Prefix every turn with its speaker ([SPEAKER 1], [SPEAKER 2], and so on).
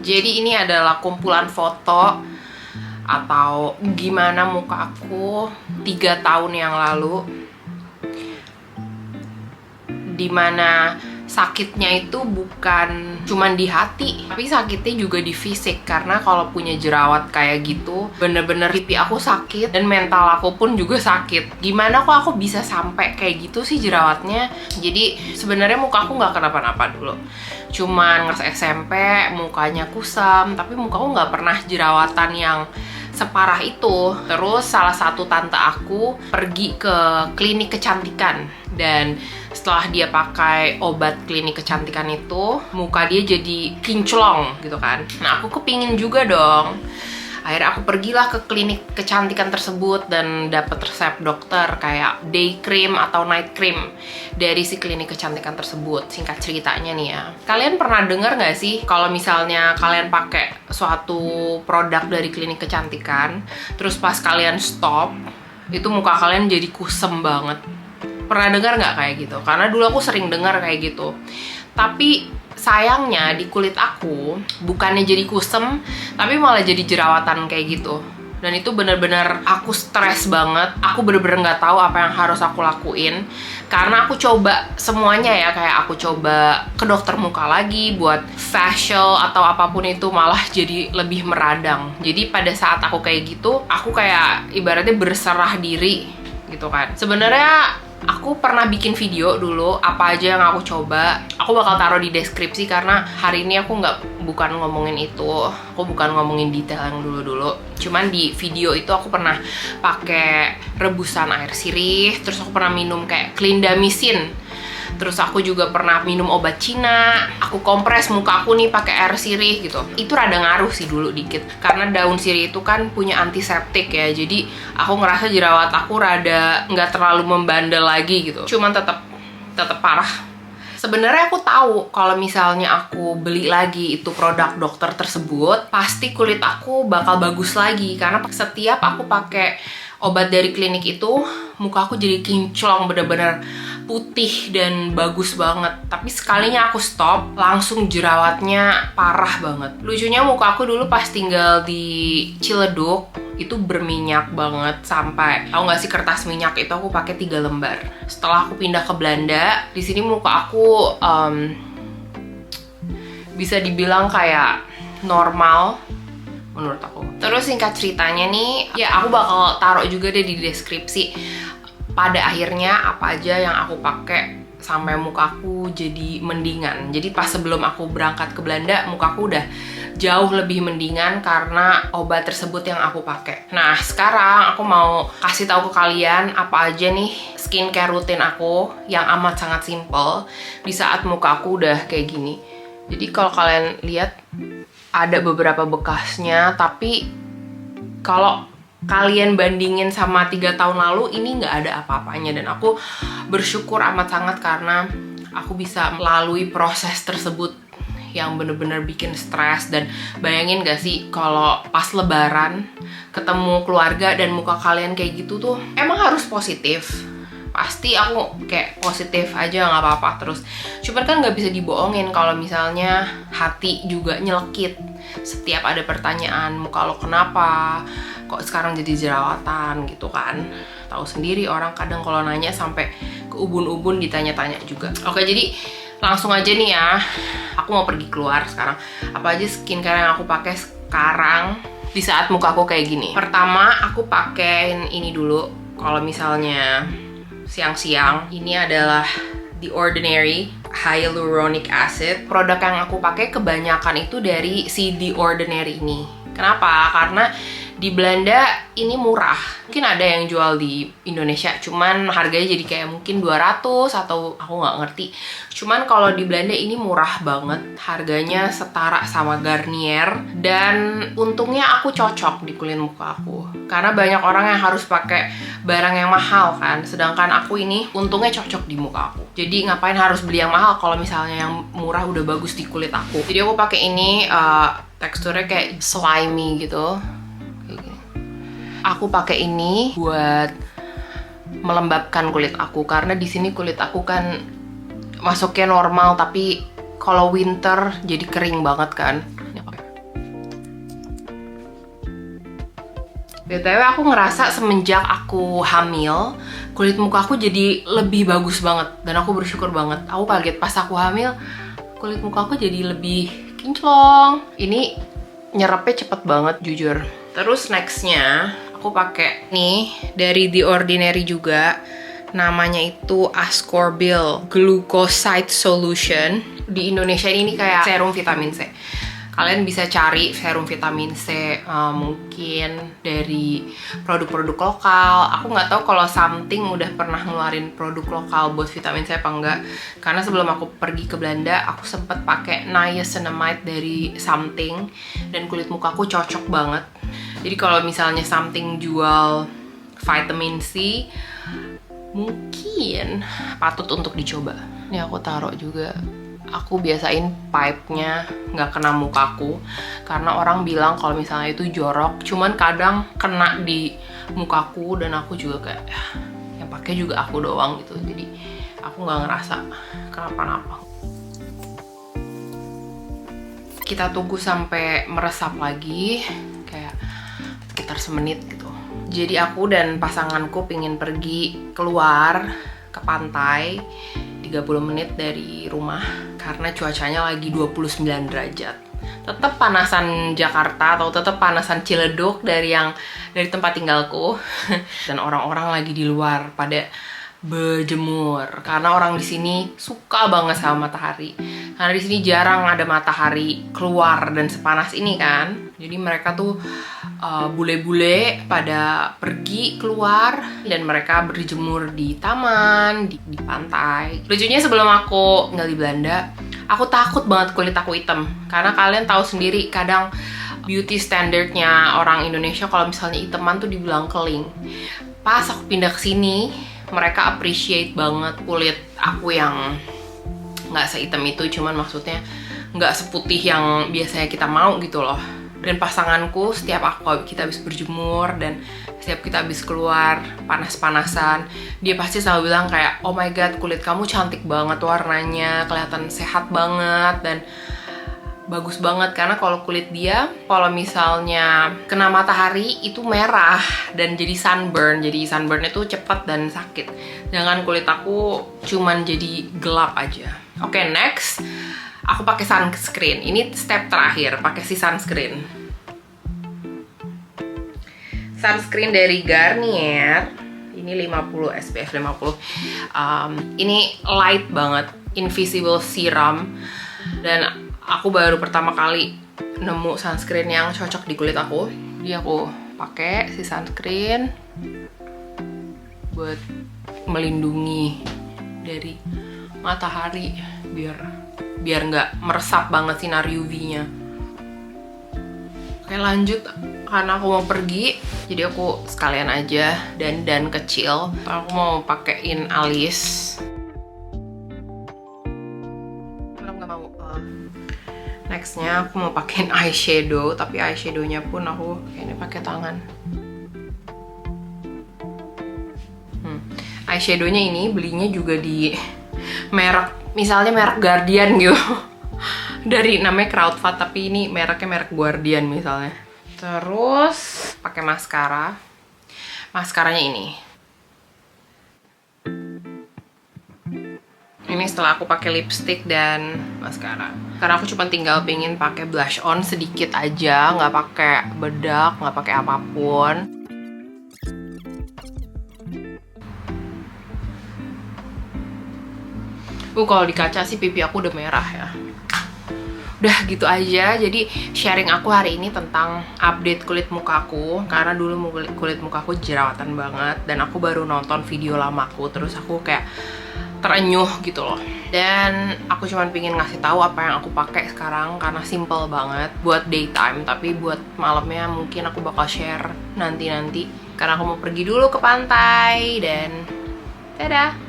[SPEAKER 1] Jadi ini adalah kumpulan foto atau gimana muka aku 3 tahun yang lalu, dimana sakitnya itu bukan cuman di hati, tapi sakitnya juga di fisik. Karena kalau punya jerawat kayak gitu, bener-bener pipi aku sakit dan mental aku pun juga sakit. Gimana kok aku bisa sampai kayak gitu sih jerawatnya? Jadi sebenarnya muka aku nggak kenapa-napa dulu, cuman ngerasa SMP mukanya kusam, tapi muka aku nggak pernah jerawatan yang separah itu. Terus salah satu tante aku pergi ke klinik kecantikan, dan setelah dia pakai obat klinik kecantikan itu, muka dia jadi kinclong gitu kan. Nah, aku kepingin juga dong. Akhirnya aku pergilah ke klinik kecantikan tersebut dan dapat resep dokter kayak day cream atau night cream dari si klinik kecantikan tersebut. Singkat ceritanya nih ya, kalian pernah dengar nggak sih kalau misalnya kalian pakai suatu produk dari klinik kecantikan, terus pas kalian stop, itu muka kalian jadi kusem banget? Pernah dengar nggak kayak gitu? Karena dulu aku sering dengar kayak gitu. Tapi sayangnya di kulit aku bukannya jadi kusem, tapi malah jadi jerawatan kayak gitu. Dan itu bener-bener aku stres banget. Aku bener-bener nggak tahu apa yang harus aku lakuin. Karena aku coba semuanya ya, kayak aku coba ke dokter muka lagi buat facial atau apapun itu, malah jadi lebih meradang. Jadi pada saat aku kayak gitu, aku kayak ibaratnya berserah diri gitu kan. Sebenarnya aku pernah bikin video dulu apa aja yang aku coba. Aku bakal taruh di deskripsi karena hari ini aku bukan ngomongin itu. Aku bukan ngomongin detail yang dulu-dulu. Cuman di video itu aku pernah pakai rebusan air sirih, terus aku pernah minum kayak clindamycin. Terus aku juga pernah minum obat Cina. Aku kompres muka aku nih pakai air sirih gitu. Itu rada ngaruh sih dulu dikit. Karena daun sirih itu kan punya antiseptik ya. Jadi aku ngerasa jerawat aku rada nggak terlalu membandel lagi gitu. Cuman tetap parah. Sebenarnya aku tahu kalau misalnya aku beli lagi itu produk dokter tersebut, pasti kulit aku bakal bagus lagi. Karena setiap aku pakai obat dari klinik itu, muka aku jadi kinclong, bener-bener putih dan bagus banget. Tapi sekalinya aku stop, langsung jerawatnya parah banget. Lucunya muka aku dulu pas tinggal di Ciledug itu berminyak banget, sampai tahu nggak sih kertas minyak itu aku pakai 3 lembar. Setelah aku pindah ke Belanda, di sini muka aku bisa dibilang kayak normal menurut aku. Terus singkat ceritanya nih, ya aku bakal taruh juga deh di deskripsi pada akhirnya apa aja yang aku pakai sampai mukaku jadi mendingan. Jadi pas sebelum aku berangkat ke Belanda, mukaku udah jauh lebih mendingan karena obat tersebut yang aku pakai. Nah, sekarang aku mau kasih tahu ke kalian apa aja nih skincare rutin aku yang amat sangat simple di saat muka aku udah kayak gini. Jadi kalau kalian lihat ada beberapa bekasnya, tapi kalau kalian bandingin sama 3 tahun lalu, ini nggak ada apa-apanya. Dan aku bersyukur amat sangat karena aku bisa melalui proses tersebut yang bener-bener bikin stres. Dan bayangin gak sih kalau pas lebaran ketemu keluarga dan muka kalian kayak gitu tuh, emang harus positif. Pasti aku kayak positif aja nggak apa-apa terus. Cuman kan nggak bisa dibohongin kalau misalnya hati juga nyelekit. Setiap ada pertanyaan, muka lo kenapa? Kok sekarang jadi jerawatan gitu kan? Tahu sendiri orang kadang kalau nanya sampai ke ubun-ubun ditanya-tanya juga. Oke, jadi langsung aja nih ya. Aku mau pergi keluar sekarang. Apa aja skincare yang aku pakai sekarang di saat muka aku kayak gini? Pertama, aku pakein ini dulu. Kalau misalnya siang-siang, ini adalah The Ordinary Hyaluronic Acid. Produk yang aku pakai kebanyakan itu dari si The Ordinary ini. Kenapa? Karena di Belanda ini murah. Mungkin ada yang jual di Indonesia, cuman harganya jadi kayak mungkin 200 atau aku nggak ngerti. Cuman kalau di Belanda ini murah banget. Harganya setara sama Garnier. Dan untungnya aku cocok di kulit muka aku. Karena banyak orang yang harus pakai barang yang mahal kan. Sedangkan aku ini untungnya cocok di muka aku. Jadi ngapain harus beli yang mahal kalau misalnya yang murah udah bagus di kulit aku. Jadi aku pakai ini, teksturnya kayak slimy gitu. Aku pakai ini buat melembabkan kulit aku karena di sini kulit aku kan masuknya normal, tapi kalau winter jadi kering banget kan. BTW aku ngerasa semenjak aku hamil, kulit muka aku jadi lebih bagus banget. Dan aku bersyukur banget. Aku kaget pas aku hamil, kulit muka aku jadi lebih kinclong. Ini nyerapnya cepet banget jujur. Terus nextnya aku pakai nih dari The Ordinary juga. Namanya itu Ascorbyl Glucoside Solution. Di Indonesia ini kayak serum vitamin C. Kalian bisa cari serum vitamin C mungkin dari produk-produk lokal. Aku nggak tahu kalau Something udah pernah ngeluarin produk lokal buat vitamin C apa enggak. Karena sebelum aku pergi ke Belanda, aku sempet pakai niacinamide dari Something dan kulit muka aku cocok banget. Jadi kalau misalnya Something jual vitamin C, mungkin patut untuk dicoba. Ini aku taruh juga. Aku biasain pipe-nya nggak kena mukaku karena orang bilang kalau misalnya itu jorok, cuman kadang kena di mukaku dan aku juga kayak yang pakai juga aku doang gitu, jadi aku nggak ngerasa kenapa-napa. Kita tunggu sampai meresap lagi kayak sekitar semenit gitu. Jadi aku dan pasanganku pingin pergi keluar ke pantai 30 menit dari rumah karena cuacanya lagi 29 derajat. Tetap panasan Jakarta atau tetap panasan Ciledug dari tempat tinggalku. Dan orang-orang lagi di luar pada berjemur karena orang di sini suka banget sama matahari. Karena di sini jarang ada matahari keluar dan sepanas ini kan. Jadi mereka tuh bule-bule pada pergi keluar dan mereka berjemur di taman, di pantai. Lucunya sebelum aku tinggal di Belanda, aku takut banget kulit aku hitam. Karena kalian tahu sendiri kadang beauty standardnya orang Indonesia kalau misalnya hitaman tuh dibilang keling. Pas aku pindah ke sini, mereka appreciate banget kulit aku yang nggak sehitam itu, cuman maksudnya nggak seputih yang biasanya kita mau gitu loh. Dan pasanganku setiap kita habis berjemur dan setiap kita habis keluar panas-panasan, dia pasti selalu bilang kayak, oh my god, kulit kamu cantik banget warnanya, kelihatan sehat banget dan bagus banget. Karena kalau kulit dia, kalau misalnya kena matahari itu merah dan jadi sunburn. Jadi sunburn itu cepat dan sakit. Jangan kulit aku cuman jadi gelap aja. Oke, next aku pakai sunscreen. Ini step terakhir, pakai si sunscreen. Sunscreen dari Garnier. Ini 50 SPF 50. Ini light banget, invisible serum. Dan aku baru pertama kali nemu sunscreen yang cocok di kulit aku. Jadi aku pakai si sunscreen buat melindungi dari matahari biar nggak meresap banget sinar UV-nya. Oke, lanjut karena aku mau pergi, jadi aku sekalian aja dandan kecil. Aku mau pakein alis. Nextnya aku mau pakein eyeshadow, tapi eyeshadownya pun aku ini pakai tangan. Eyeshadownya ini belinya juga di merek, misalnya merek Guardian gitu. Dari namanya Crowdfat, tapi ini mereknya merek Guardian misalnya. Terus pakai maskara. Maskaranya ini. Ini setelah aku pakai lipstick dan maskara. Karena aku cuma tinggal pengen pakai blush on sedikit aja, nggak pakai bedak, nggak pakai apapun. Kalau di kaca sih pipi aku udah merah ya. Udah gitu aja, jadi sharing aku hari ini tentang update kulit mukaku. Karena dulu kulit mukaku jerawatan banget, dan aku baru nonton video lamaku, terus aku kayak terenyuh gitu loh. Dan aku cuma pengen ngasih tahu apa yang aku pakai sekarang karena simple banget buat daytime, tapi buat malamnya mungkin aku bakal share nanti-nanti. Karena aku mau pergi dulu ke pantai dan dadah!